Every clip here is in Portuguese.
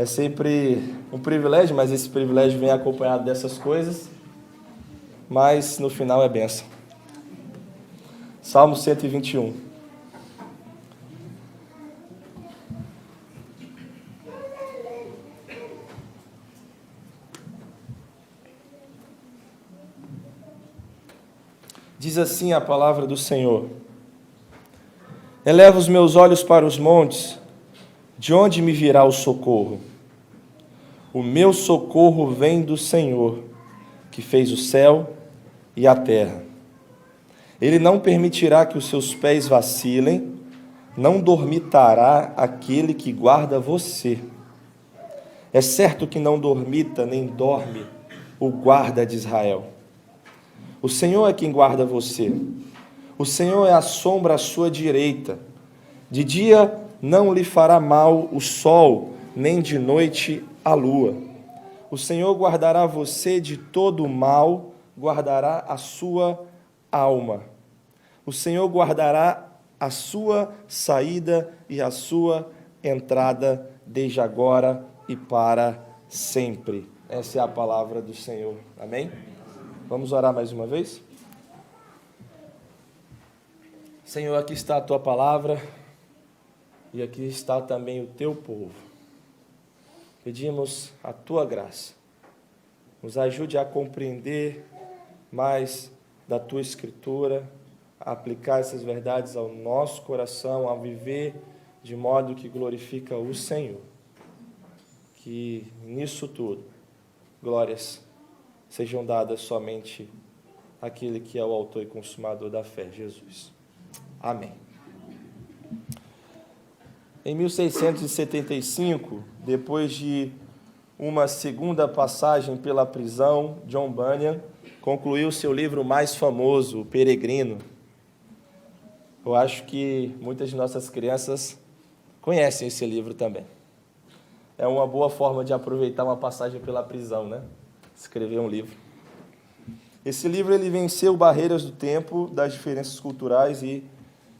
É sempre um privilégio, mas esse privilégio vem acompanhado dessas coisas, mas no final é bênção. Salmo 121. Diz assim a palavra do Senhor: Eleva os meus olhos para os montes, de onde me virá o socorro? O meu socorro vem do Senhor, que fez o céu e a terra. Ele não permitirá que os seus pés vacilem, não dormitará aquele que guarda você. É certo que não dormita nem dorme o guarda de Israel. O Senhor é quem guarda você. O Senhor é a sombra à sua direita. De dia não lhe fará mal o sol, nem de noite a lua. O Senhor guardará você de todo o mal, guardará a sua alma. O Senhor guardará a sua saída e a sua entrada, desde agora e para sempre. Essa é a palavra do Senhor. Amém? Vamos orar mais uma vez? Senhor, aqui está a tua palavra e aqui está também o teu povo. Pedimos a tua graça. Nos ajude a compreender mais da tua escritura, a aplicar essas verdades ao nosso coração, a viver de modo que glorifica o Senhor. Que nisso tudo, glórias sejam dadas somente àquele que é o autor e consumador da fé, Jesus. Amém. Em 1675, depois de uma segunda passagem pela prisão, John Bunyan concluiu seu livro mais famoso, O Peregrino. Eu acho que muitas de nossas crianças conhecem esse livro também. É uma boa forma de aproveitar uma passagem pela prisão, né? Escrever um livro. Esse livro ele venceu barreiras do tempo, das diferenças culturais e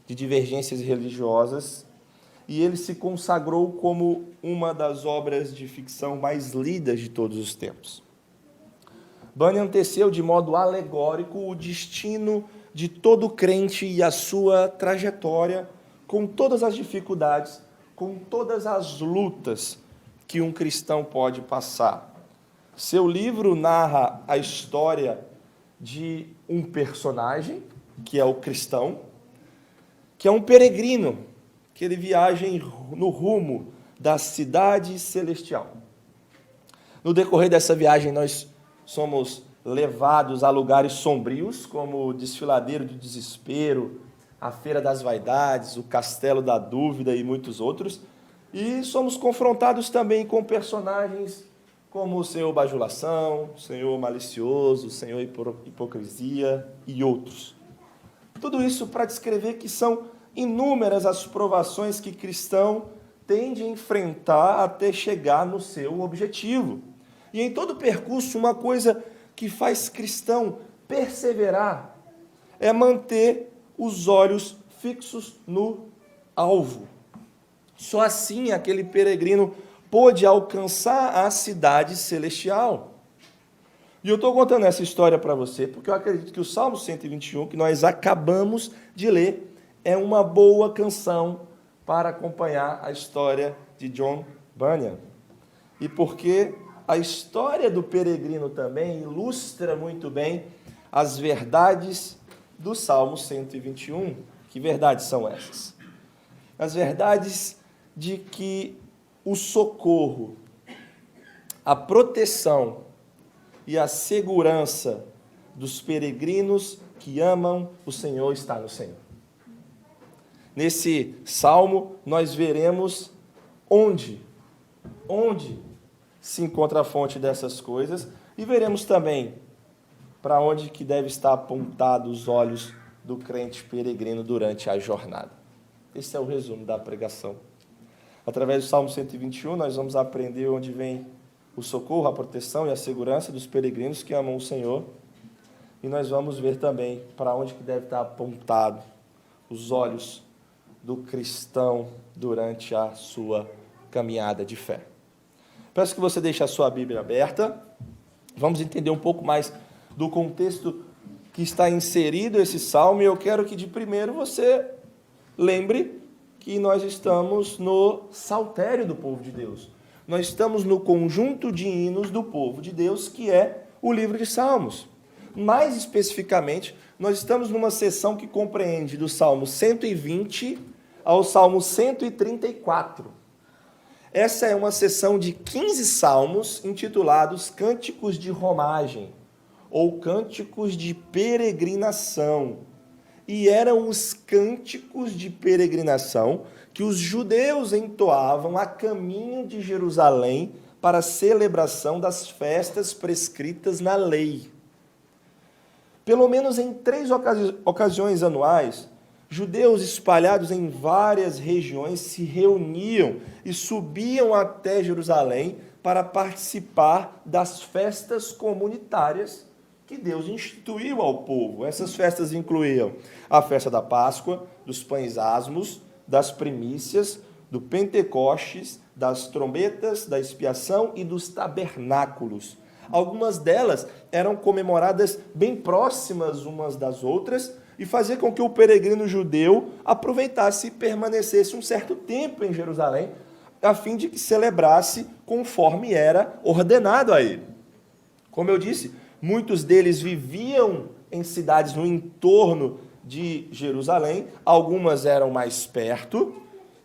de divergências religiosas, e ele se consagrou como uma das obras de ficção mais lidas de todos os tempos. Bunyan teceu de modo alegórico o destino de todo crente e a sua trajetória, com todas as dificuldades, com todas as lutas que um cristão pode passar. Seu livro narra a história de um personagem, que é o cristão, que é um peregrino, que ele viaja no rumo da cidade celestial. No decorrer dessa viagem, nós somos levados a lugares sombrios, como o Desfiladeiro do Desespero, a Feira das Vaidades, o Castelo da Dúvida e muitos outros, e somos confrontados também com personagens como o Senhor Bajulação, o Senhor Malicioso, o Senhor Hipocrisia e outros. Tudo isso para descrever que são inúmeras as provações que cristão tem de enfrentar até chegar no seu objetivo. E em todo o percurso, uma coisa que faz cristão perseverar é manter os olhos fixos no alvo. Só assim aquele peregrino pôde alcançar a cidade celestial. E eu estou contando essa história para você, porque eu acredito que o Salmo 121, que nós acabamos de ler, é uma boa canção para acompanhar a história de John Bunyan. E porque a história do peregrino também ilustra muito bem as verdades do Salmo 121. Que verdades são essas? As verdades de que o socorro, a proteção e a segurança dos peregrinos que amam o Senhor está no Senhor. Nesse salmo, nós veremos onde se encontra a fonte dessas coisas e veremos também para onde que deve estar apontados os olhos do crente peregrino durante a jornada. Esse é o resumo da pregação. Através do Salmo 121, nós vamos aprender onde vem o socorro, a proteção e a segurança dos peregrinos que amam o Senhor. E nós vamos ver também para onde que deve estar apontado os olhos do cristão durante a sua caminhada de fé. Peço que você deixe a sua Bíblia aberta. Vamos entender um pouco mais do contexto que está inserido esse salmo, e eu quero que de primeiro você lembre que nós estamos no saltério do povo de Deus. Nós estamos no conjunto de hinos do povo de Deus, que é o livro de Salmos. Mais especificamente, nós estamos numa seção que compreende do Salmo 120 ao Salmo 134. Essa é uma seção de 15 salmos intitulados Cânticos de Romagem, ou Cânticos de Peregrinação. E eram os cânticos de peregrinação que os judeus entoavam a caminho de Jerusalém para a celebração das festas prescritas na lei. Pelo menos em 3 ocasiões anuais, judeus espalhados em várias regiões se reuniam e subiam até Jerusalém para participar das festas comunitárias que Deus instituiu ao povo. Essas festas incluíam a festa da Páscoa, dos pães asmos, das primícias, do Pentecostes, das trombetas, da expiação e dos tabernáculos. Algumas delas eram comemoradas bem próximas umas das outras e fazia com que o peregrino judeu aproveitasse e permanecesse um certo tempo em Jerusalém, a fim de que celebrasse conforme era ordenado a ele. Como eu disse, muitos deles viviam em cidades no entorno de Jerusalém, algumas eram mais perto,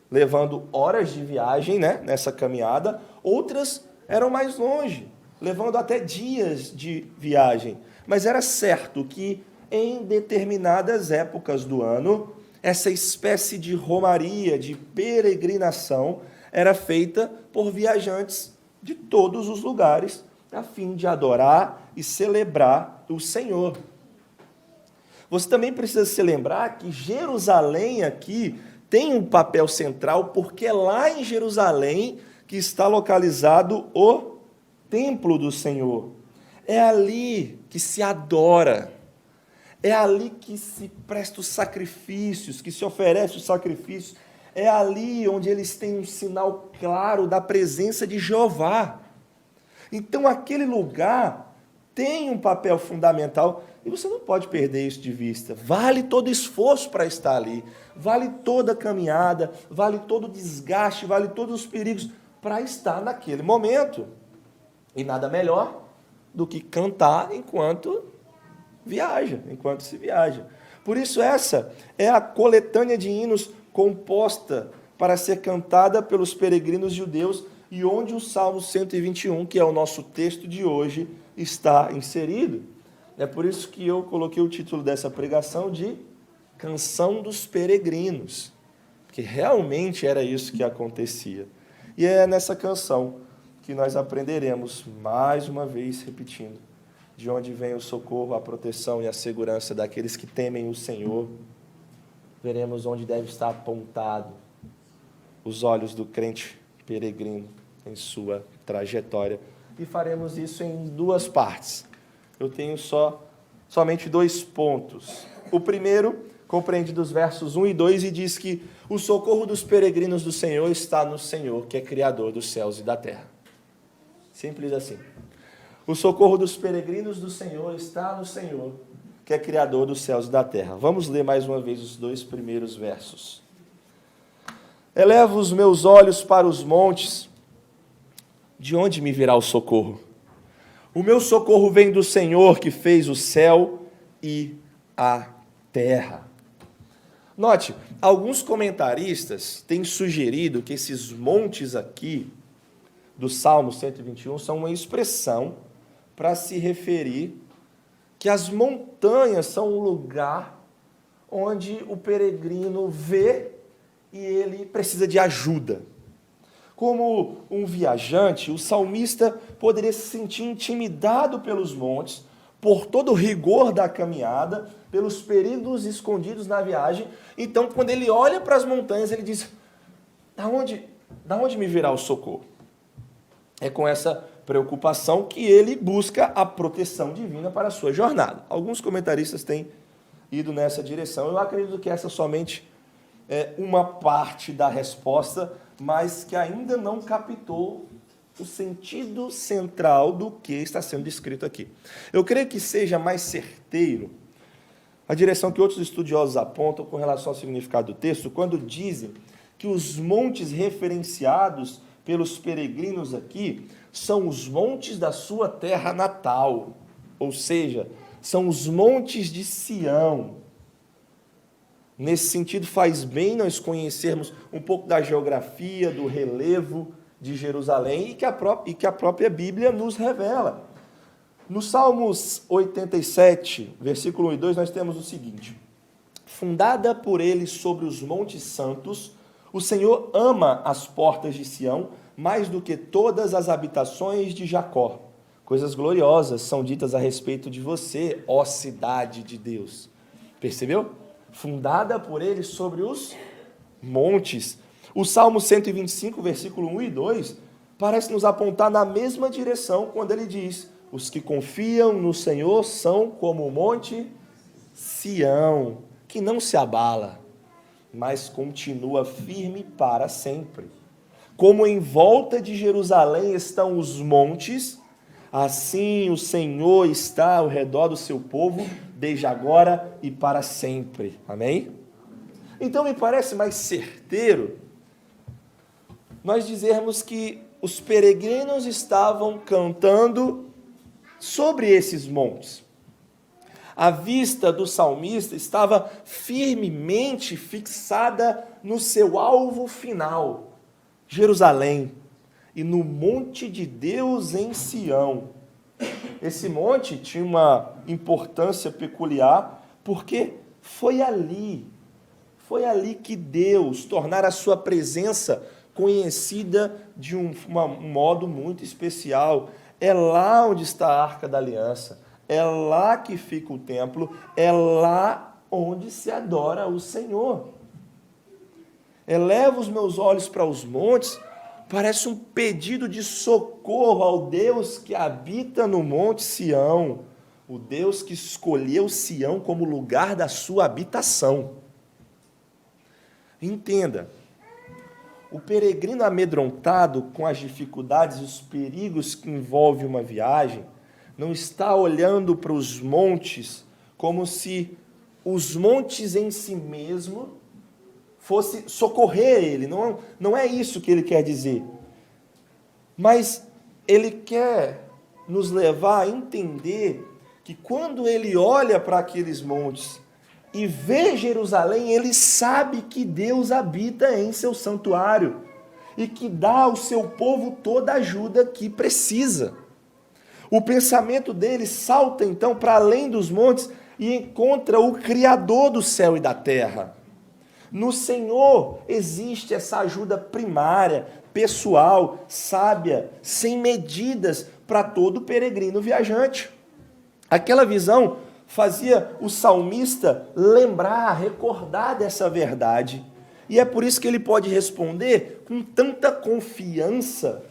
levando horas de viagem, nessa caminhada, outras eram mais longe, levando até dias de viagem. Mas era certo que em determinadas épocas do ano, essa espécie de romaria, de peregrinação, era feita por viajantes de todos os lugares, a fim de adorar e celebrar o Senhor. Você também precisa se lembrar que Jerusalém aqui tem um papel central, porque é lá em Jerusalém que está localizado o templo do Senhor. É ali que se adora, é ali que se presta os sacrifícios, que se oferece os sacrifícios, é ali onde eles têm um sinal claro da presença de Jeová. Então, aquele lugar tem um papel fundamental e você não pode perder isso de vista. Vale todo esforço para estar ali, vale toda a caminhada, vale todo o desgaste, vale todos os perigos para estar naquele momento. E nada melhor do que cantar enquanto se viaja. Por isso, essa é a coletânea de hinos composta para ser cantada pelos peregrinos judeus, e onde o Salmo 121, que é o nosso texto de hoje, está inserido. É por isso que eu coloquei o título dessa pregação de Canção dos Peregrinos, porque realmente era isso que acontecia. E é nessa canção que nós aprenderemos, mais uma vez repetindo, de onde vem o socorro, a proteção e a segurança daqueles que temem o Senhor. Veremos onde deve estar apontado os olhos do crente peregrino em sua trajetória. E faremos isso em 2 partes. Eu tenho somente 2 pontos. O primeiro compreende dos versos 1 e 2 e diz que o socorro dos peregrinos do Senhor está no Senhor, que é Criador dos céus e da terra. Simples assim. O socorro dos peregrinos do Senhor está no Senhor, que é Criador dos céus e da terra. Vamos ler mais uma vez os 2 primeiros versos. Elevo os meus olhos para os montes, de onde me virá o socorro? O meu socorro vem do Senhor, que fez o céu e a terra. Note, alguns comentaristas têm sugerido que esses montes aqui, do Salmo 121, são uma expressão para se referir que as montanhas são um lugar onde o peregrino vê e ele precisa de ajuda. Como um viajante, o salmista poderia se sentir intimidado pelos montes, por todo o rigor da caminhada, pelos perigos escondidos na viagem. Então, quando ele olha para as montanhas, ele diz: da onde me virá o socorro? É com essa preocupação que ele busca a proteção divina para a sua jornada. Alguns comentaristas têm ido nessa direção. Eu acredito que essa somente é uma parte da resposta, mas que ainda não captou o sentido central do que está sendo descrito aqui. Eu creio que seja mais certeiro a direção que outros estudiosos apontam com relação ao significado do texto, quando dizem que os montes referenciados pelos peregrinos aqui são os montes da sua terra natal, ou seja, são os montes de Sião. Nesse sentido, faz bem nós conhecermos um pouco da geografia, do relevo de Jerusalém e que a própria Bíblia nos revela. No Salmos 87, versículo 1 e 2, nós temos o seguinte: fundada por ele sobre os montes santos, o Senhor ama as portas de Sião mais do que todas as habitações de Jacó. Coisas gloriosas são ditas a respeito de você, ó cidade de Deus. Percebeu? Fundada por ele sobre os montes. O Salmo 125, versículo 1 e 2, parece nos apontar na mesma direção quando ele diz: os que confiam no Senhor são como o monte Sião, que não se abala, mas continua firme para sempre. Como em volta de Jerusalém estão os montes, assim o Senhor está ao redor do seu povo, desde agora e para sempre. Amém? Então me parece mais certeiro nós dizermos que os peregrinos estavam cantando sobre esses montes. A vista do salmista estava firmemente fixada no seu alvo final, Jerusalém, e no monte de Deus em Sião. Esse monte tinha uma importância peculiar, porque foi ali que Deus tornara a sua presença conhecida de um modo muito especial. É lá onde está a Arca da Aliança, é lá que fica o templo, é lá onde se adora o Senhor. Eleva os meus olhos para os montes, parece um pedido de socorro ao Deus que habita no monte Sião, o Deus que escolheu Sião como lugar da sua habitação. Entenda, o peregrino amedrontado com as dificuldades e os perigos que envolve uma viagem, não está olhando para os montes como se os montes em si mesmo fosse socorrer ele. Não é isso que ele quer dizer. Mas ele quer nos levar a entender que quando ele olha para aqueles montes e vê Jerusalém, ele sabe que Deus habita em seu santuário e que dá ao seu povo toda a ajuda que precisa. O pensamento dele salta então para além dos montes e encontra o Criador do céu e da terra. No Senhor existe essa ajuda primária, pessoal, sábia, sem medidas para todo peregrino viajante. Aquela visão fazia o salmista lembrar, recordar dessa verdade. E é por isso que ele pode responder com tanta confiança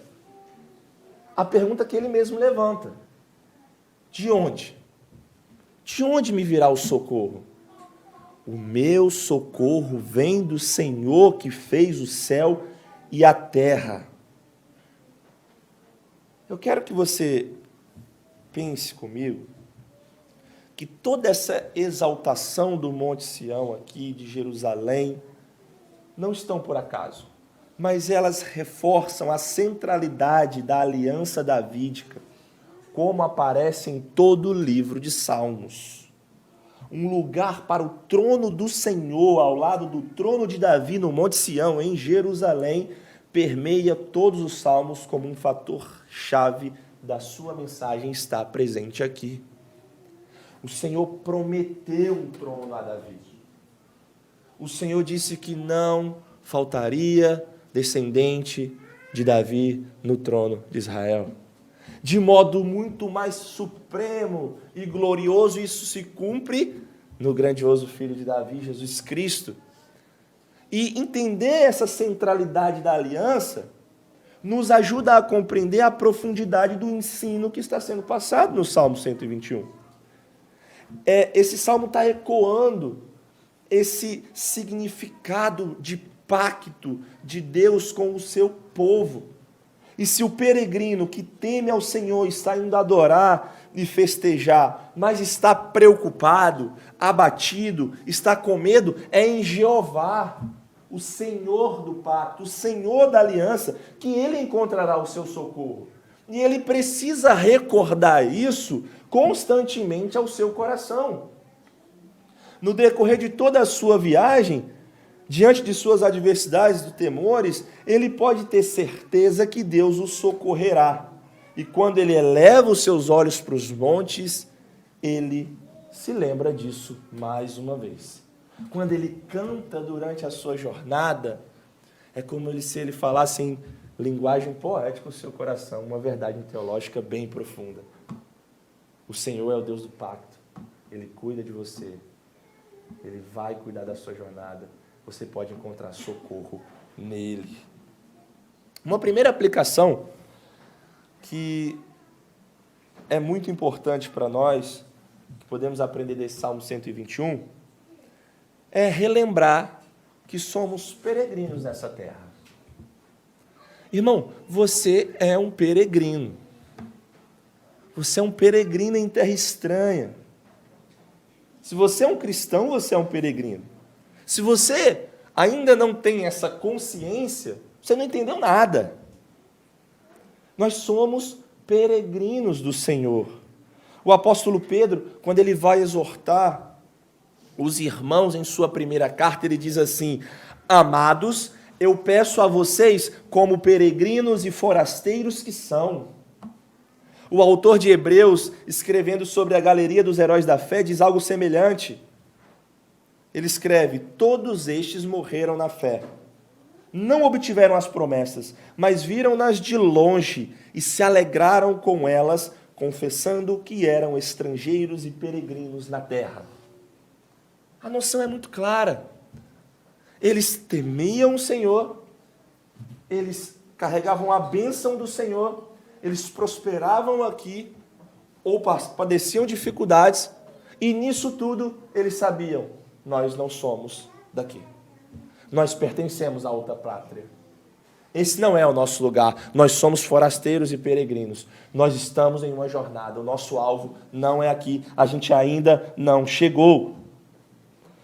a pergunta que ele mesmo levanta: de onde? De onde me virá o socorro? O meu socorro vem do Senhor que fez o céu e a terra. Eu quero que você pense comigo que toda essa exaltação do Monte Sião aqui, de Jerusalém, não estão por acaso, mas elas reforçam a centralidade da aliança davídica, como aparece em todo o livro de Salmos. Um lugar para o trono do Senhor, ao lado do trono de Davi no Monte Sião, em Jerusalém, permeia todos os salmos como um fator-chave da sua mensagem, está presente aqui. O Senhor prometeu um trono a Davi. O Senhor disse que não faltaria descendente de Davi no trono de Israel. De modo muito mais supremo e glorioso, isso se cumpre no grandioso Filho de Davi, Jesus Cristo. E entender essa centralidade da aliança nos ajuda a compreender a profundidade do ensino que está sendo passado no Salmo 121. Esse salmo está ecoando esse significado de pacto de Deus com o seu povo. E se o peregrino que teme ao Senhor está indo adorar e festejar, mas está preocupado, abatido, está com medo, é em Jeová, o Senhor do pacto, o Senhor da aliança, que ele encontrará o seu socorro. E ele precisa recordar isso constantemente ao seu coração. No decorrer de toda a sua viagem, diante de suas adversidades e temores, ele pode ter certeza que Deus o socorrerá. E quando ele eleva os seus olhos para os montes, ele se lembra disso mais uma vez. Quando ele canta durante a sua jornada, é como se ele falasse em linguagem poética o seu coração, uma verdade teológica bem profunda. O Senhor é o Deus do pacto, Ele cuida de você, Ele vai cuidar da sua jornada, você pode encontrar socorro nele. Uma primeira aplicação que é muito importante para nós, que podemos aprender desse Salmo 121, é relembrar que somos peregrinos nessa terra. Irmão, você é um peregrino. Você é um peregrino em terra estranha. Se você é um cristão, você é um peregrino. Se você ainda não tem essa consciência, você não entendeu nada. Nós somos peregrinos do Senhor. O apóstolo Pedro, quando ele vai exortar os irmãos em sua primeira carta, ele diz assim: amados, eu peço a vocês, como peregrinos e forasteiros que são. O autor de Hebreus, escrevendo sobre a galeria dos heróis da fé, diz algo semelhante. Ele escreve: todos estes morreram na fé. Não obtiveram as promessas, mas viram-nas de longe e se alegraram com elas, confessando que eram estrangeiros e peregrinos na terra. A noção é muito clara. Eles temiam o Senhor, eles carregavam a bênção do Senhor, eles prosperavam aqui, ou padeciam dificuldades, e nisso tudo eles sabiam: nós não somos daqui. Nós pertencemos a outra pátria. Esse não é o nosso lugar. Nós somos forasteiros e peregrinos. Nós estamos em uma jornada. O nosso alvo não é aqui. A gente ainda não chegou.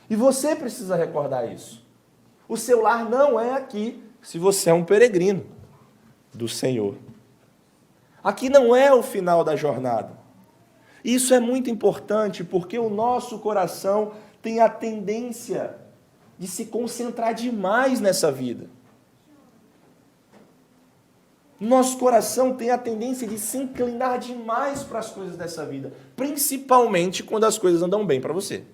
E você precisa recordar isso. O seu lar não é aqui, se você é um peregrino do Senhor. Aqui não é o final da jornada. Isso é muito importante, porque o nosso coração tem a tendência de se concentrar demais nessa vida. Nosso coração tem a tendência de se inclinar demais para as coisas dessa vida, principalmente quando as coisas andam bem para você.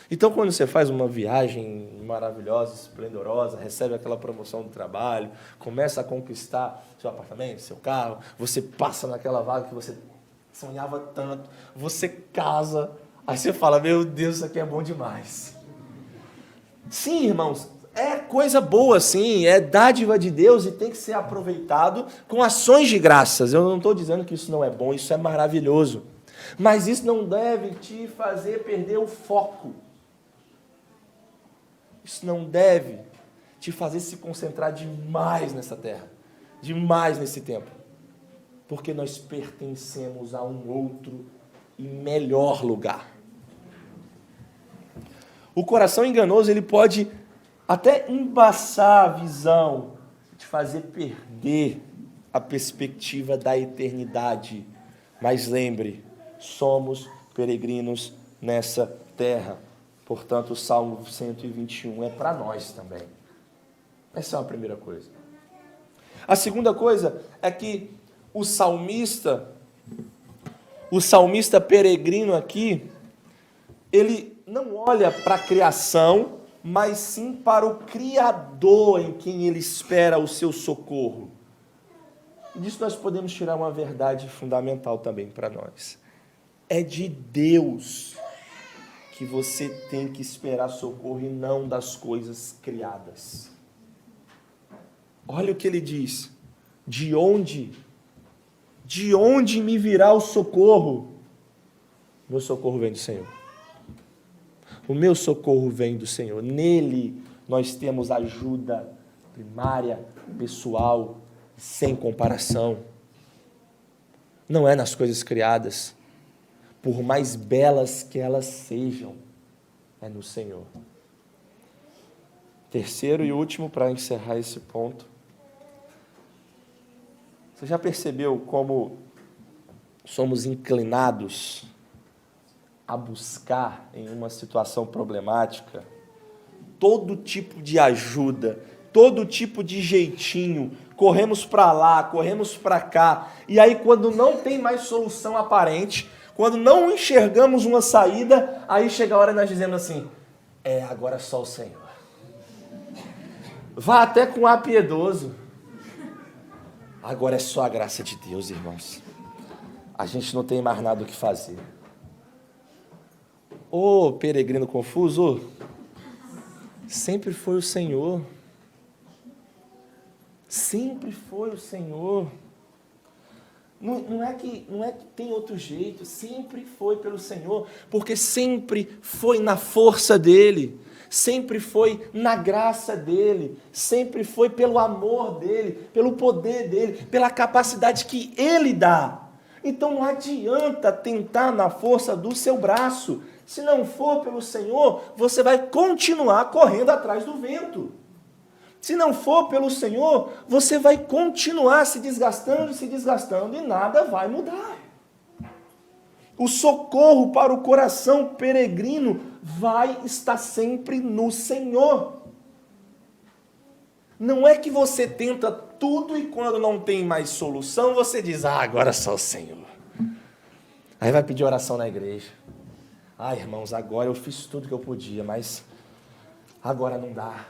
Então, quando você faz uma viagem maravilhosa, esplendorosa, recebe aquela promoção do trabalho, começa a conquistar seu apartamento, seu carro, você passa naquela vaga que você sonhava tanto, você casa, aí você fala: meu Deus, isso aqui é bom demais. Sim, irmãos, é coisa boa, sim, é dádiva de Deus e tem que ser aproveitado com ações de graças. Eu não estou dizendo que isso não é bom, isso é maravilhoso. Mas isso não deve te fazer perder o foco. Isso não deve te fazer se concentrar demais nessa terra, demais nesse tempo. Porque nós pertencemos a um outro e melhor lugar. O coração enganoso, ele pode até embaçar a visão, te fazer perder a perspectiva da eternidade. Mas lembre, somos peregrinos nessa terra. Portanto, o Salmo 121 é para nós também. Essa é uma primeira coisa. A segunda coisa é que o salmista peregrino aqui, ele não olha para a criação, mas sim para o Criador em quem ele espera o seu socorro. E disso nós podemos tirar uma verdade fundamental também para nós. É de Deus que você tem que esperar socorro e não das coisas criadas. Olha o que ele diz: de onde me virá o socorro? Meu socorro vem do Senhor. O meu socorro vem do Senhor. Nele nós temos ajuda primária, pessoal, sem comparação. Não é nas coisas criadas, por mais belas que elas sejam, é no Senhor. Terceiro e último, para encerrar esse ponto. Você já percebeu como somos inclinados a buscar, em uma situação problemática, todo tipo de ajuda, todo tipo de jeitinho, corremos para lá, corremos para cá, e aí quando não tem mais solução aparente, quando não enxergamos uma saída, aí chega a hora e nós dizemos assim, agora só o Senhor. Vá até com ar piedoso. Agora é só a graça de Deus, irmãos. A gente não tem mais nada o que fazer. Ô peregrino confuso, sempre foi o Senhor. Sempre foi o Senhor. Não é que tem outro jeito, sempre foi pelo Senhor, porque sempre foi na força dEle, sempre foi na graça dEle, sempre foi pelo amor dEle, pelo poder dEle, pela capacidade que Ele dá. Então não adianta tentar na força do seu braço. Se não for pelo Senhor, você vai continuar correndo atrás do vento. Se não for pelo Senhor, você vai continuar se desgastando e nada vai mudar. O socorro para o coração peregrino vai estar sempre no Senhor. Não é que você tenta tudo e quando não tem mais solução, você diz, agora só o Senhor. Aí vai pedir oração na igreja. Irmãos, agora eu fiz tudo que eu podia, mas agora não dá.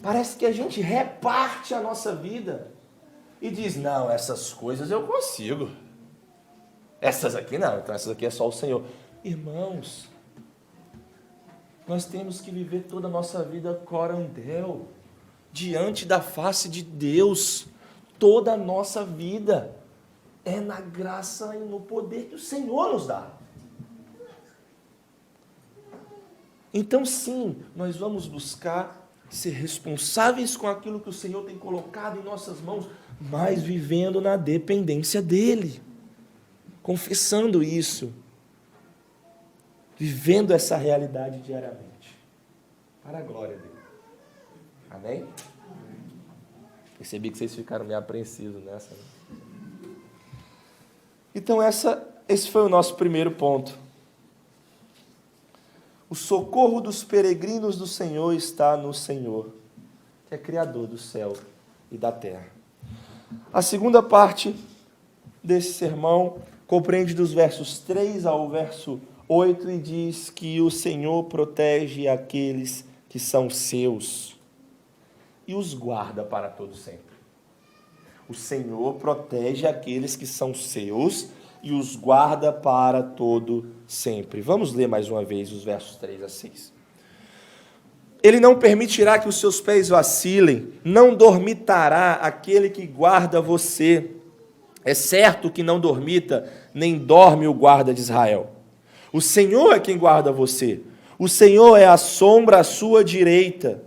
Parece que a gente reparte a nossa vida e diz, não, essas coisas eu consigo. Essas aqui não, então essas aqui é só o Senhor. Irmãos, nós temos que viver toda a nossa vida corandel, diante da face de Deus. Toda a nossa vida é na graça e no poder que o Senhor nos dá. Então sim, nós vamos buscar ser responsáveis com aquilo que o Senhor tem colocado em nossas mãos, mas vivendo na dependência dEle, confessando isso, vivendo essa realidade diariamente, para a glória dEle. Amém? Percebi que vocês ficaram meio apreensivos nessa. Né? Então esse foi o nosso primeiro ponto. O socorro dos peregrinos do Senhor está no Senhor, que é Criador do céu e da terra. A segunda parte desse sermão compreende dos versos 3 ao verso 8 e diz que o Senhor protege aqueles que são seus e os guarda para todo sempre. O Senhor protege aqueles que são seus e os guarda para todo sempre. Vamos ler mais uma vez os versos 3 a 6. Ele não permitirá que os seus pés vacilem, não dormitará aquele que guarda você. É certo que não dormita, nem dorme o guarda de Israel. O Senhor é quem guarda você. O Senhor é a sombra à sua direita.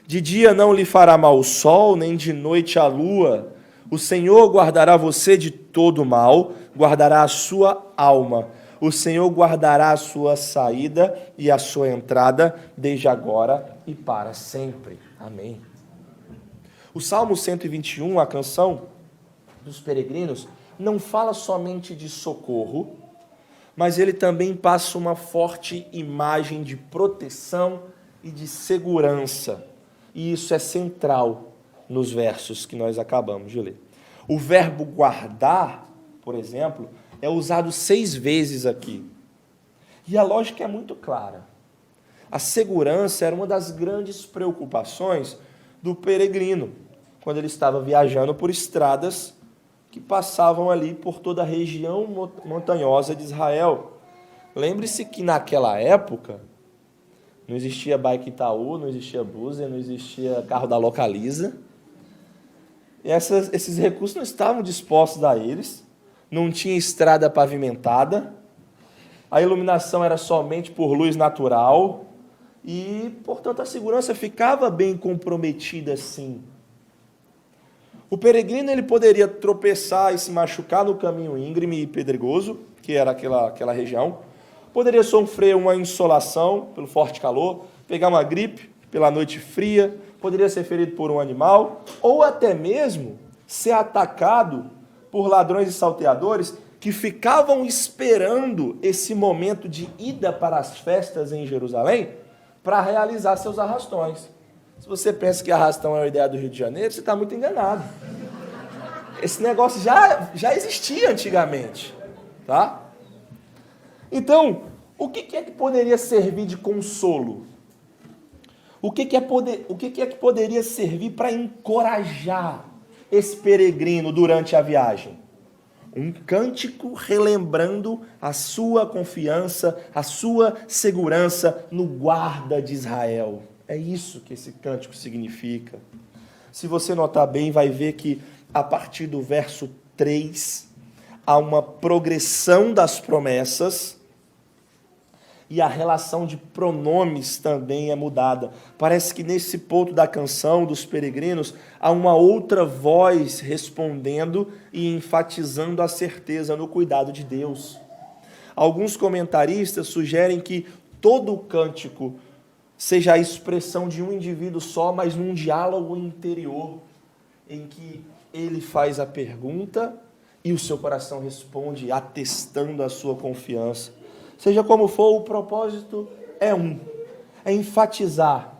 De dia não lhe fará mal o sol, nem de noite a lua. O Senhor guardará você de todo mal, guardará a sua alma. O Senhor guardará a sua saída e a sua entrada, desde agora e para sempre. Amém. O Salmo 121, a canção dos peregrinos, não fala somente de socorro, mas ele também passa uma forte imagem de proteção e de segurança. E isso é central nos versos que nós acabamos de ler. O verbo guardar, por exemplo, é usado 6 vezes aqui. E a lógica é muito clara. A segurança era uma das grandes preocupações do peregrino, quando ele estava viajando por estradas que passavam ali por toda a região montanhosa de Israel. Lembre-se que naquela época não existia Bike Itaú, não existia Buser, não existia carro da Localiza. E esses recursos não estavam dispostos a eles, não tinha estrada pavimentada, a iluminação era somente por luz natural e, portanto, a segurança ficava bem comprometida sim. O peregrino ele poderia tropeçar e se machucar no caminho íngreme e pedregoso, que era aquela região. Poderia sofrer uma insolação pelo forte calor, pegar uma gripe pela noite fria, poderia ser ferido por um animal, ou até mesmo ser atacado por ladrões e salteadores que ficavam esperando esse momento de ida para as festas em Jerusalém para realizar seus arrastões. Se você pensa que arrastão é a ideia do Rio de Janeiro, você está muito enganado. Esse negócio já existia antigamente, tá? Então, o que é que poderia servir de consolo? O que é que poderia servir para encorajar esse peregrino durante a viagem? Um cântico relembrando a sua confiança, a sua segurança no guarda de Israel. É isso que esse cântico significa. Se você notar bem, vai ver que a partir do verso 3, há uma progressão das promessas e a relação de pronomes também é mudada. Parece que nesse ponto da canção dos peregrinos, há uma outra voz respondendo e enfatizando a certeza no cuidado de Deus. Alguns comentaristas sugerem que todo o cântico seja a expressão de um indivíduo só, mas num diálogo interior, em que ele faz a pergunta e o seu coração responde, atestando a sua confiança. Seja como for, o propósito é enfatizar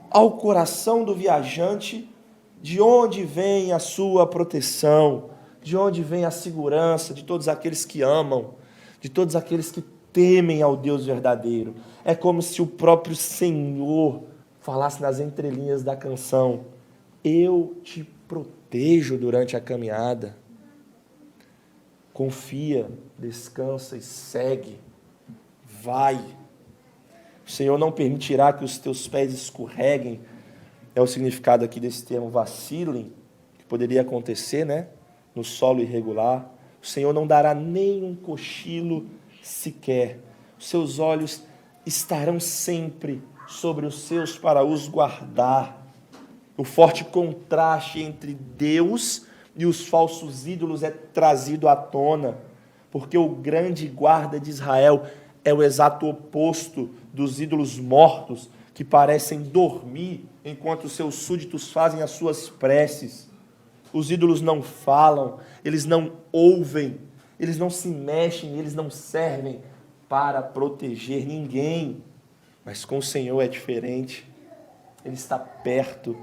ao coração do viajante de onde vem a sua proteção, de onde vem a segurança de todos aqueles que amam, de todos aqueles que temem ao Deus verdadeiro. É como se o próprio Senhor falasse nas entrelinhas da canção: eu te protejo durante a caminhada. Confia, descansa e segue. Vai. O Senhor não permitirá que os teus pés escorreguem. É o significado aqui desse termo vacilem, que poderia acontecer, né? No solo irregular. O Senhor não dará nem um cochilo sequer. Os seus olhos estarão sempre sobre os seus para os guardar. O forte contraste entre Deus e os falsos ídolos é trazido à tona, porque o grande guarda de Israel é o exato oposto dos ídolos mortos que parecem dormir enquanto os seus súditos fazem as suas preces. Os ídolos não falam, eles não ouvem, eles não se mexem, eles não servem para proteger ninguém. Mas com o Senhor é diferente. Ele está perto.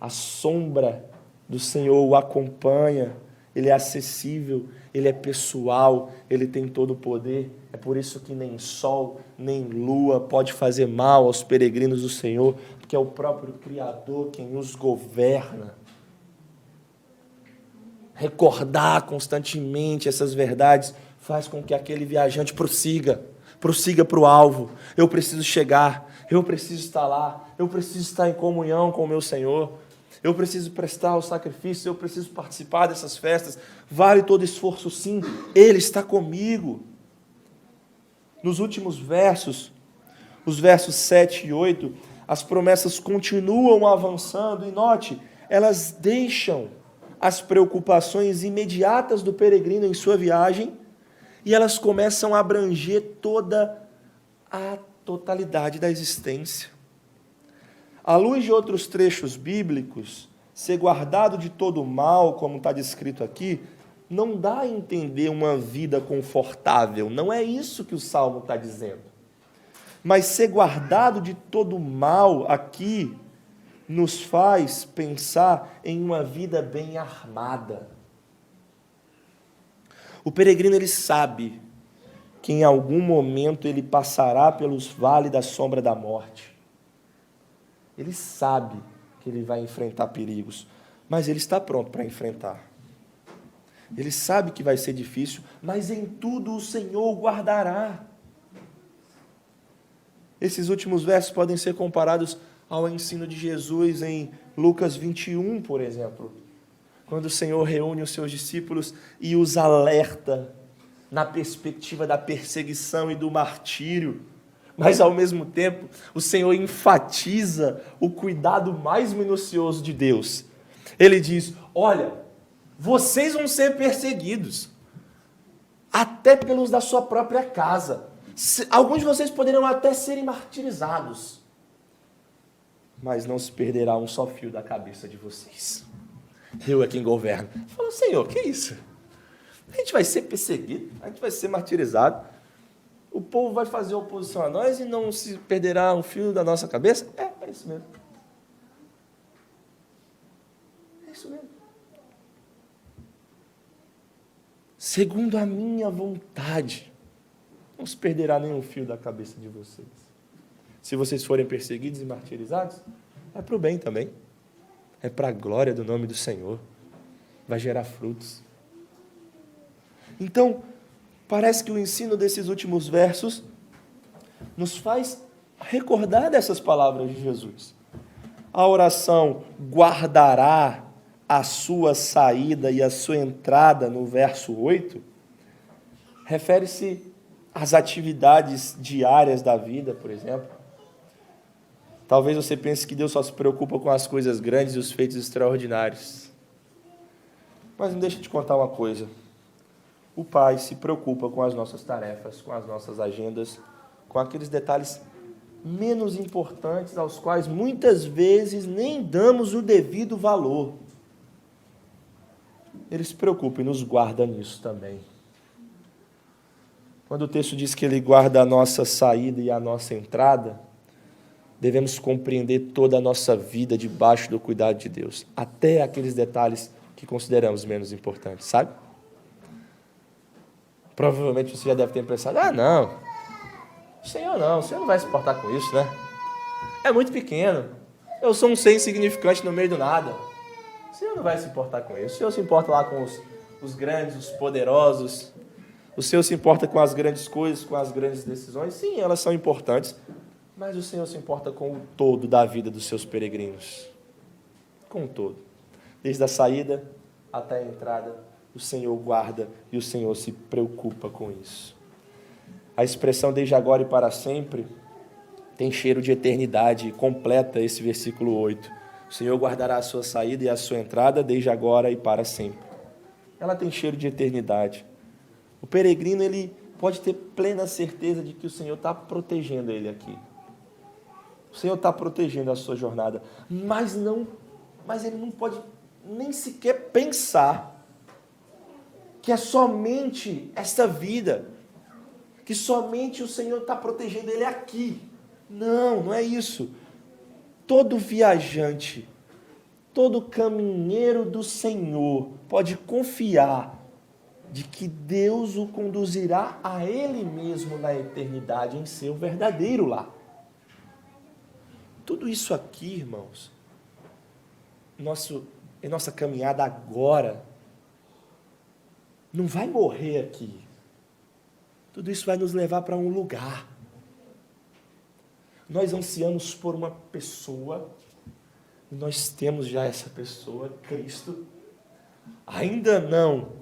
A sombra do Senhor o acompanha. Ele é acessível, ele é pessoal, ele tem todo o poder. É por isso que nem sol, nem lua pode fazer mal aos peregrinos do Senhor, porque é o próprio Criador quem os governa. Recordar constantemente essas verdades faz com que aquele viajante prossiga para o alvo. Eu preciso chegar, eu preciso estar lá, eu preciso estar em comunhão com o meu Senhor. Eu preciso prestar o sacrifício, eu preciso participar dessas festas. Vale todo esforço, sim. Ele está comigo. Nos últimos versos, os versos 7 e 8, as promessas continuam avançando. E note, elas deixam as preocupações imediatas do peregrino em sua viagem e elas começam a abranger toda a totalidade da existência. À luz de outros trechos bíblicos, ser guardado de todo mal, como está descrito aqui, não dá a entender uma vida confortável. Não é isso que o Salmo está dizendo. Mas ser guardado de todo mal aqui nos faz pensar em uma vida bem armada. O peregrino, ele sabe que em algum momento ele passará pelos vales da sombra da morte. Ele sabe que ele vai enfrentar perigos, mas ele está pronto para enfrentar. Ele sabe que vai ser difícil, mas em tudo o Senhor o guardará. Esses últimos versos podem ser comparados ao ensino de Jesus em Lucas 21, por exemplo, quando o Senhor reúne os seus discípulos e os alerta na perspectiva da perseguição e do martírio. Mas, ao mesmo tempo, o Senhor enfatiza o cuidado mais minucioso de Deus. Ele diz, olha, vocês vão ser perseguidos, até pelos da sua própria casa. Alguns de vocês poderiam até serem martirizados, mas não se perderá um só fio da cabeça de vocês. Eu é quem governo. Falou, Senhor, que isso? A gente vai ser perseguido, a gente vai ser martirizado, o povo vai fazer oposição a nós e não se perderá um fio da nossa cabeça? É isso mesmo. É isso mesmo. Segundo a minha vontade, não se perderá nenhum fio da cabeça de vocês. Se vocês forem perseguidos e martirizados, é para o bem também. É para a glória do nome do Senhor. Vai gerar frutos. Então, parece que o ensino desses últimos versos nos faz recordar dessas palavras de Jesus. A oração guardará a sua saída e a sua entrada, no verso 8, refere-se às atividades diárias da vida, por exemplo. Talvez você pense que Deus só se preocupa com as coisas grandes e os feitos extraordinários. Mas não deixa de contar uma coisa. O Pai se preocupa com as nossas tarefas, com as nossas agendas, com aqueles detalhes menos importantes aos quais muitas vezes nem damos o devido valor. Ele se preocupa e nos guarda nisso também. Quando o texto diz que Ele guarda a nossa saída e a nossa entrada, devemos compreender toda a nossa vida debaixo do cuidado de Deus, até aqueles detalhes que consideramos menos importantes, sabe? Provavelmente você já deve ter pensado, não, o Senhor não vai se importar com isso, né? É muito pequeno, eu sou um ser insignificante no meio do nada. O Senhor não vai se importar com isso. O Senhor se importa lá com os grandes, os poderosos. O Senhor se importa com as grandes coisas, com as grandes decisões. Sim, elas são importantes, mas o Senhor se importa com o todo da vida dos seus peregrinos. Com o todo. Desde a saída até a entrada, o Senhor guarda e o Senhor se preocupa com isso. A expressão desde agora e para sempre tem cheiro de eternidade e completa esse versículo 8. O Senhor guardará a sua saída e a sua entrada desde agora e para sempre. Ela tem cheiro de eternidade. O peregrino, ele pode ter plena certeza de que o Senhor está protegendo ele aqui. O Senhor está protegendo a sua jornada. Mas ele não pode nem sequer pensar que é somente esta vida, que somente o Senhor está protegendo ele aqui. Não é isso. Todo viajante, todo caminheiro do Senhor pode confiar de que Deus o conduzirá a Ele mesmo na eternidade, em seu verdadeiro lar. Tudo isso aqui, irmãos, em nossa caminhada agora, não vai morrer aqui. Tudo isso vai nos levar para um lugar. Nós ansiamos por uma pessoa, e nós temos já essa pessoa, Cristo. Ainda não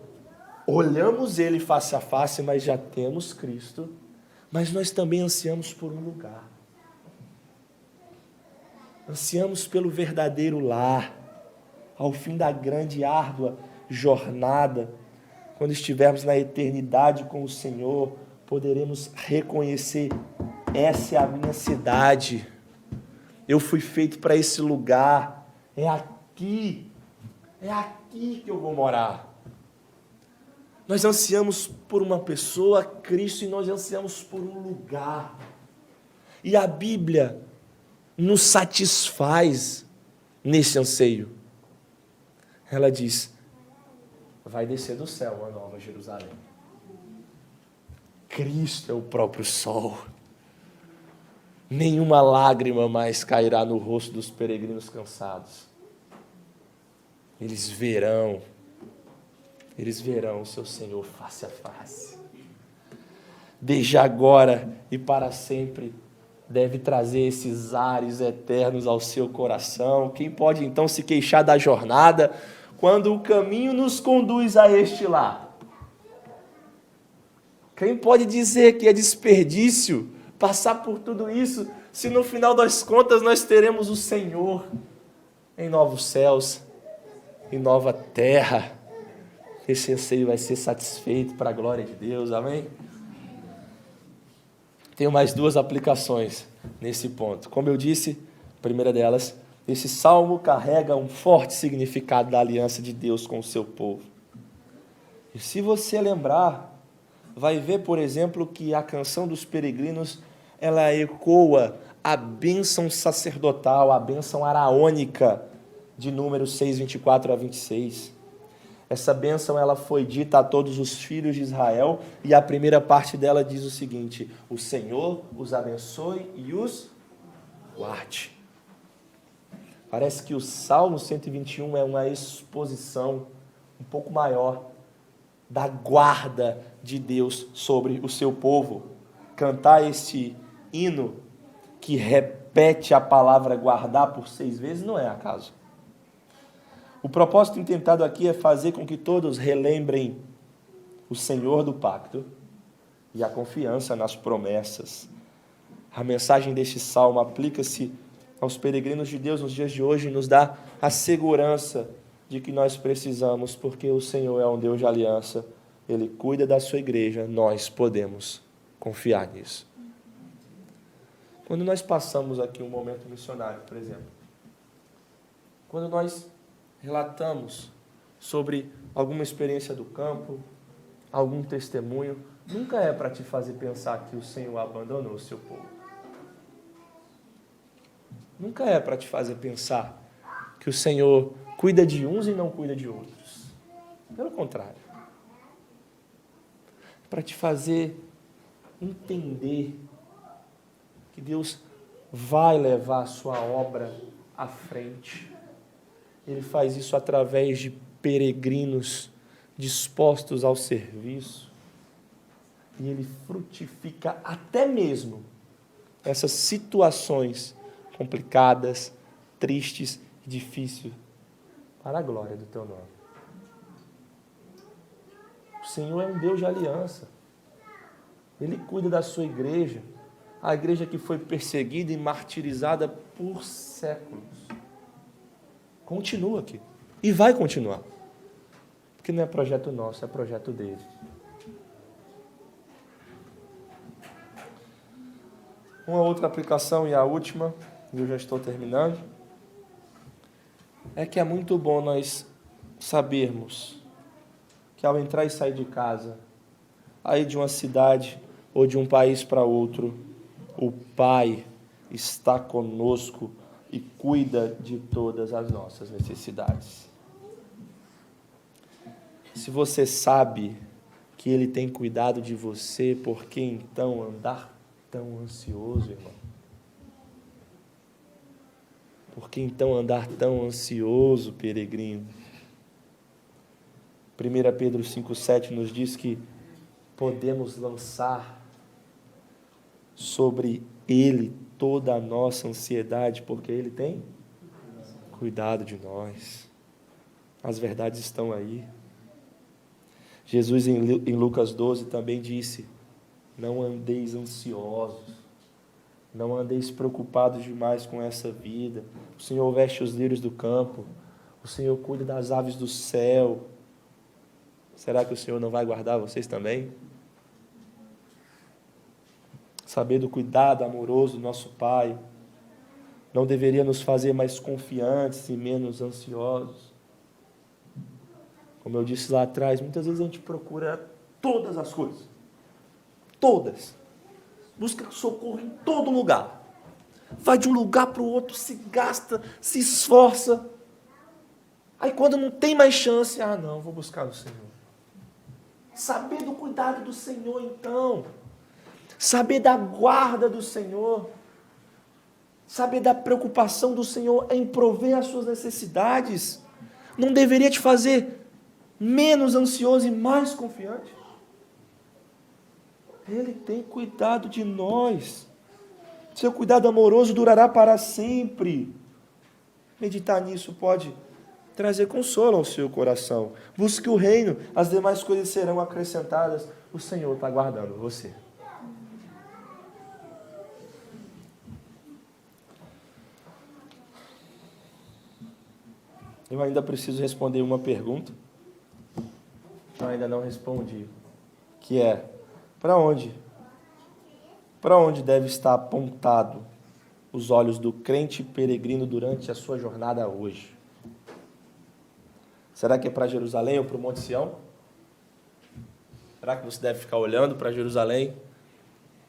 olhamos Ele face a face, mas já temos Cristo. Mas nós também ansiamos por um lugar. Ansiamos pelo verdadeiro lar, ao fim da grande e árdua jornada. Quando estivermos na eternidade com o Senhor, poderemos reconhecer: essa é a minha cidade, eu fui feito para esse lugar, é aqui que eu vou morar. Nós ansiamos por uma pessoa, Cristo, e nós ansiamos por um lugar. E a Bíblia nos satisfaz nesse anseio. Ela diz: vai descer do céu uma nova Jerusalém. Cristo é o próprio sol. Nenhuma lágrima mais cairá no rosto dos peregrinos cansados. Eles verão o seu Senhor face a face. Desde agora e para sempre, deve trazer esses ares eternos ao seu coração. Quem pode então se queixar da jornada quando o caminho nos conduz a este lar? Quem pode dizer que é desperdício passar por tudo isso, se no final das contas nós teremos o Senhor em novos céus, e nova terra. Esse anseio vai ser satisfeito para a glória de Deus, amém? Tenho mais duas aplicações nesse ponto. Como eu disse, a primeira delas, esse salmo carrega um forte significado da aliança de Deus com o seu povo. E se você lembrar, vai ver, por exemplo, que a canção dos peregrinos, ela ecoa a bênção sacerdotal, a bênção araônica de Números 6, 24 a 26. Essa bênção ela foi dita a todos os filhos de Israel, e a primeira parte dela diz o seguinte: o Senhor os abençoe e os guarde. Parece que o Salmo 121 é uma exposição um pouco maior da guarda de Deus sobre o seu povo. Cantar este hino que repete a palavra guardar por 6 vezes não é acaso. O propósito intentado aqui é fazer com que todos relembrem o Senhor do pacto e a confiança nas promessas. A mensagem deste salmo aplica-se aos peregrinos de Deus nos dias de hoje e nos dá a segurança de que nós precisamos, porque o Senhor é um Deus de aliança, Ele cuida da sua igreja, nós podemos confiar nisso. Quando nós passamos aqui um momento missionário, por exemplo, quando nós relatamos sobre alguma experiência do campo, algum testemunho, nunca é para te fazer pensar que o Senhor abandonou o seu povo. Nunca é para te fazer pensar que o Senhor cuida de uns e não cuida de outros. Pelo contrário. É para te fazer entender que Deus vai levar a sua obra à frente. Ele faz isso através de peregrinos dispostos ao serviço. E Ele frutifica até mesmo essas situações complicadas, tristes e difíceis para a glória do Teu nome. O Senhor é um Deus de aliança. Ele cuida da sua igreja, a igreja que foi perseguida e martirizada por séculos. Continua aqui. E vai continuar. Porque não é projeto nosso, é projeto dele. Uma outra aplicação, e a última, e eu já estou terminando, é que é muito bom nós sabermos que ao entrar e sair de casa, aí de uma cidade ou de um país para outro, o Pai está conosco e cuida de todas as nossas necessidades. Se você sabe que Ele tem cuidado de você, por que então andar tão ansioso, irmão? Por que então andar tão ansioso, peregrino? 1 Pedro 5,7 nos diz que podemos lançar sobre Ele toda a nossa ansiedade, porque Ele tem cuidado de nós. As verdades estão aí. Jesus, em Lucas 12, também disse: não andeis ansiosos, não andeis preocupados demais com essa vida. O Senhor veste os lírios do campo, o Senhor cuida das aves do céu. Será que o Senhor não vai guardar vocês também? Saber do cuidado amoroso do nosso Pai não deveria nos fazer mais confiantes e menos ansiosos. Como eu disse lá atrás, muitas vezes a gente procura todas as coisas. Todas. Busca socorro em todo lugar. Vai de um lugar para o outro, se gasta, se esforça. Aí quando não tem mais chance, não, vou buscar o Senhor. Saber do cuidado do Senhor, então. Saber da guarda do Senhor. Saber da preocupação do Senhor em prover as suas necessidades. Não deveria te fazer menos ansioso e mais confiante? Ele tem cuidado de nós. Seu cuidado amoroso durará para sempre. Meditar nisso pode trazer consolo ao seu coração. Busque o reino, as demais coisas serão acrescentadas. O Senhor está guardando você. Eu ainda preciso responder uma pergunta. Eu ainda não respondi. Que é, para onde? Para onde deve estar apontado os olhos do crente peregrino durante a sua jornada hoje? Será que é para Jerusalém ou para o Monte Sião? Será que você deve ficar olhando para Jerusalém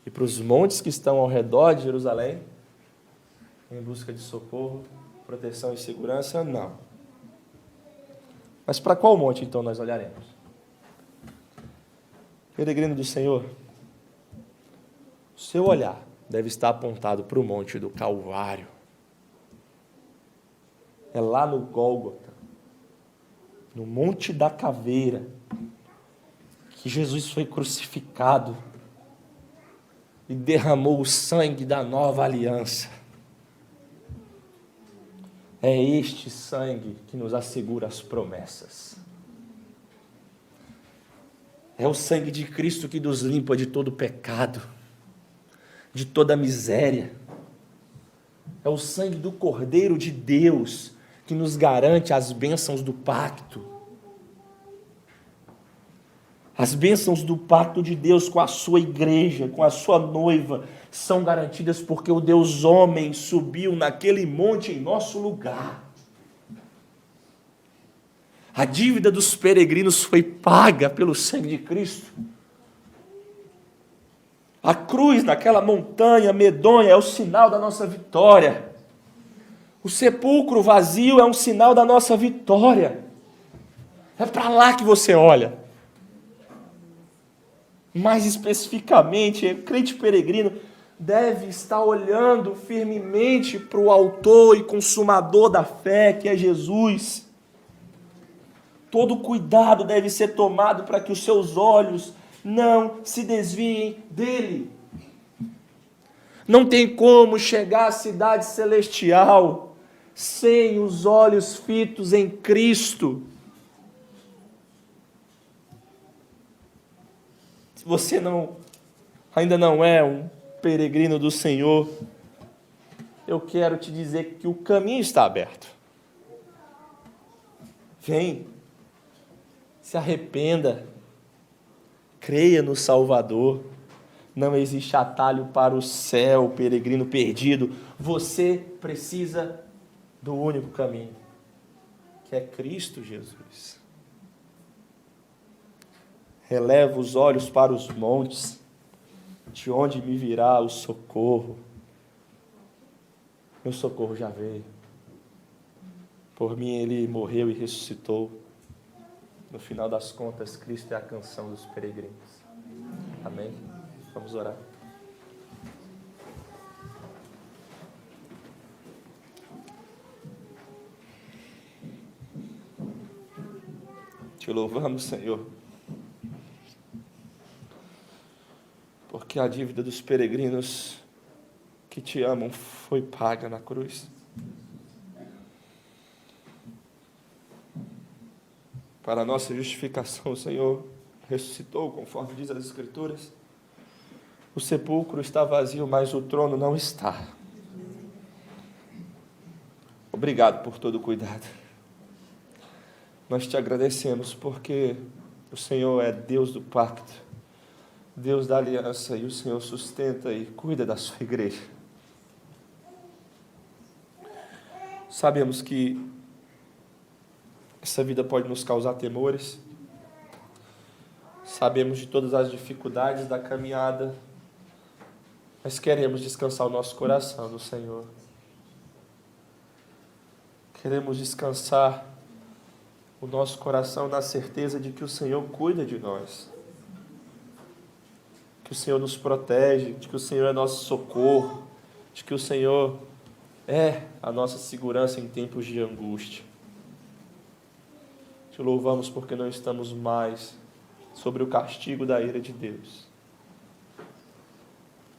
e para os montes que estão ao redor de Jerusalém em busca de socorro, proteção e segurança? Não. Mas para qual monte então nós olharemos? Peregrino do Senhor, o seu olhar deve estar apontado para o monte do Calvário. É lá no Gólgota, no Monte da Caveira, que Jesus foi crucificado e derramou o sangue da nova aliança. É este sangue que nos assegura as promessas. É o sangue de Cristo que nos limpa de todo pecado, de toda miséria. É o sangue do Cordeiro de Deus que nos garante as bênçãos do pacto. As bênçãos do pacto de Deus com a sua igreja, com a sua noiva, são garantidas porque o Deus homem subiu naquele monte em nosso lugar. A dívida dos peregrinos foi paga pelo sangue de Cristo. A cruz naquela montanha medonha é o sinal da nossa vitória. O sepulcro vazio é um sinal da nossa vitória. É para lá que você olha. Mais especificamente, o crente peregrino deve estar olhando firmemente para o autor e consumador da fé, que é Jesus. Todo cuidado deve ser tomado para que os seus olhos não se desviem dele. Não tem como chegar à cidade celestial sem os olhos fitos em Cristo. Se você ainda não é um peregrino do Senhor, eu quero te dizer que o caminho está aberto. Vem, se arrependa, creia no Salvador. Não existe atalho para o céu, peregrino perdido. Você precisa do único caminho, que é Cristo Jesus. Releva os olhos para os montes, de onde me virá o socorro. Meu socorro já veio. Por mim ele morreu e ressuscitou. No final das contas, Cristo é a canção dos peregrinos. Amém? Vamos orar. Te louvamos, Senhor, porque a dívida dos peregrinos que te amam foi paga na cruz. Para a nossa justificação, o Senhor ressuscitou, conforme diz as Escrituras. O sepulcro está vazio, mas o trono não está. Obrigado por todo o cuidado. Nós te agradecemos porque o Senhor é Deus do pacto, Deus da aliança, e o Senhor sustenta e cuida da sua igreja. Sabemos que essa vida pode nos causar temores, sabemos de todas as dificuldades da caminhada, mas queremos descansar o nosso coração no Senhor. Queremos descansar o nosso coração na certeza de que o Senhor cuida de nós, que o Senhor nos protege, de que o Senhor é nosso socorro, de que o Senhor é a nossa segurança em tempos de angústia. Te louvamos porque não estamos mais sobre o castigo da ira de Deus.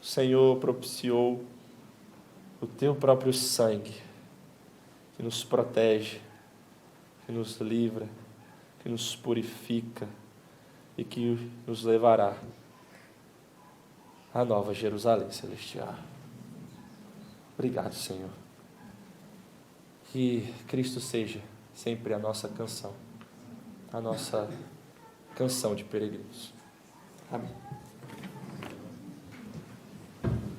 O Senhor propiciou o teu próprio sangue, que nos protege, que nos livra, que nos purifica e que nos levará à nova Jerusalém celestial. Obrigado, Senhor. Que Cristo seja sempre a nossa canção de peregrinos. Amém.